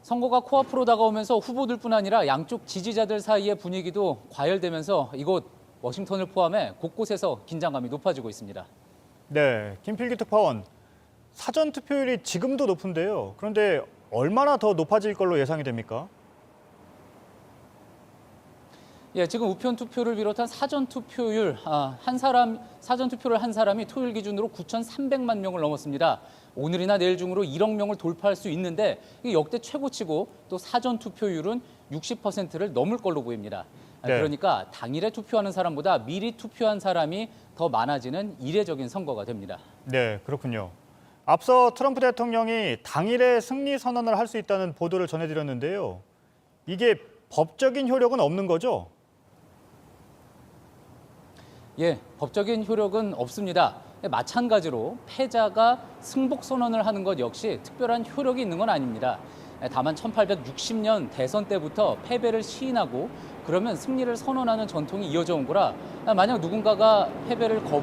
선거가 코앞으로 다가오면서 후보들뿐 아니라 양쪽 지지자들 사이의 분위기도 과열되면서 이곳 워싱턴을 포함해 곳곳에서 긴장감이 높아지고 있습니다. 네, 김필기 특파원. 사전 투표율이 지금도 높은데요. 그런데 얼마나 더 높아질 걸로 예상이 됩니까? 예, 지금 우편 투표를 비롯한 사전 투표를 한 사람이 토요일 기준으로 9,300만 명을 넘었습니다. 오늘이나 내일 중으로 1억 명을 돌파할 수 있는데 이게 역대 최고치고 또 사전 투표율은 60%를 넘을 걸로 보입니다. 네. 그러니까 당일에 투표하는 사람보다 미리 투표한 사람이 더 많아지는 이례적인 선거가 됩니다. 네, 그렇군요. 앞서 트럼프 대통령이 당일에 승리 선언을 할 수 있다는 보도를 전해드렸는데요. 이게 법적인 효력은 없는 거죠? 예, 법적인 효력은 없습니다. 마찬가지로 패자가 승복 선언을 하는 것 역시 특별한 효력이 있는 건 아닙니다. 다만 1860년 대선 때부터 패배를 시인하고 그러면 승리를 선언하는 전통이 이어져 온 거라 만약 누군가가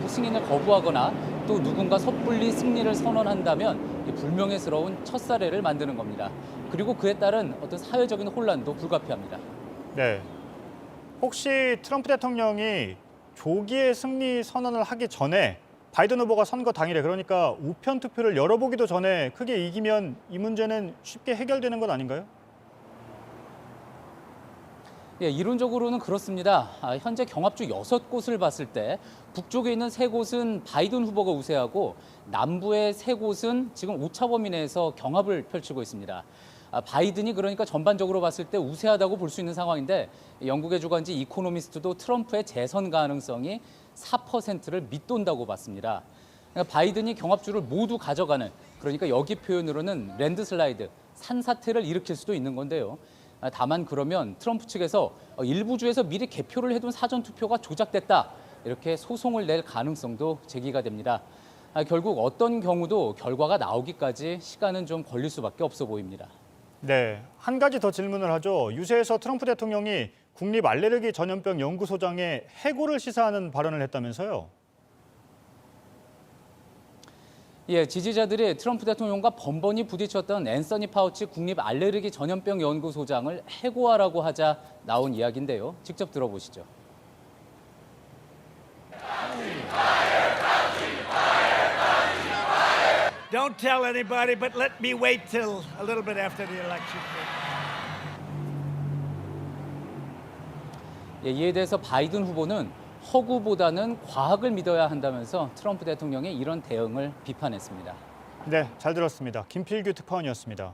승인을 거부하거나 또 누군가 섣불리 승리를 선언한다면 불명예스러운 첫사례를 만드는 겁니다. 그리고 그에 따른 어떤 사회적인 혼란도 불가피합니다. 네. 혹시 트럼프 대통령이 조기에 승리 선언을 하기 전에 바이든 후보가 선거 당일에 그러니까 우편 투표를 열어보기도 전에 크게 이기면 이 문제는 쉽게 해결되는 건 아닌가요? 예, 이론적으로는 그렇습니다. 현재 경합주 6곳을 봤을 때 북쪽에 있는 3곳은 바이든 후보가 우세하고 남부의 3곳은 지금 오차 범위 내에서 경합을 펼치고 있습니다. 바이든이 그러니까 전반적으로 봤을 때 우세하다고 볼 수 있는 상황인데 영국의 주간지 이코노미스트도 트럼프의 재선 가능성이 4%를 밑돈다고 봤습니다. 그러니까 바이든이 경합주를 모두 가져가는 그러니까 여기 표현으로는 랜드슬라이드, 산사태를 일으킬 수도 있는 건데요. 다만 그러면 트럼프 측에서 일부 주에서 미리 개표를 해둔 사전투표가 조작됐다. 이렇게 소송을 낼 가능성도 제기가 됩니다. 결국 어떤 경우도 결과가 나오기까지 시간은 좀 걸릴 수밖에 없어 보입니다. 네, 한 가지 더 질문을 하죠. 유세에서 트럼프 대통령이 국립 알레르기 전염병 연구소장에 해고를 시사하는 발언을 했다면서요? 예, 지지자들이 트럼프 대통령과 번번이 부딪혔던 앤서니 파우치 국립 알레르기 전염병 연구소장을 해고하라고 하자 나온 이야기인데요. 직접 들어보시죠. Don't tell anybody, but let me wait till a little bit after the election. 예, 이에 대해서 바이든 후보는 허구보다는 과학을 믿어야 한다면서 트럼프 대통령의 이런 대응을 비판했습니다. 네, 잘 들었습니다. 김필규 특파원이었습니다.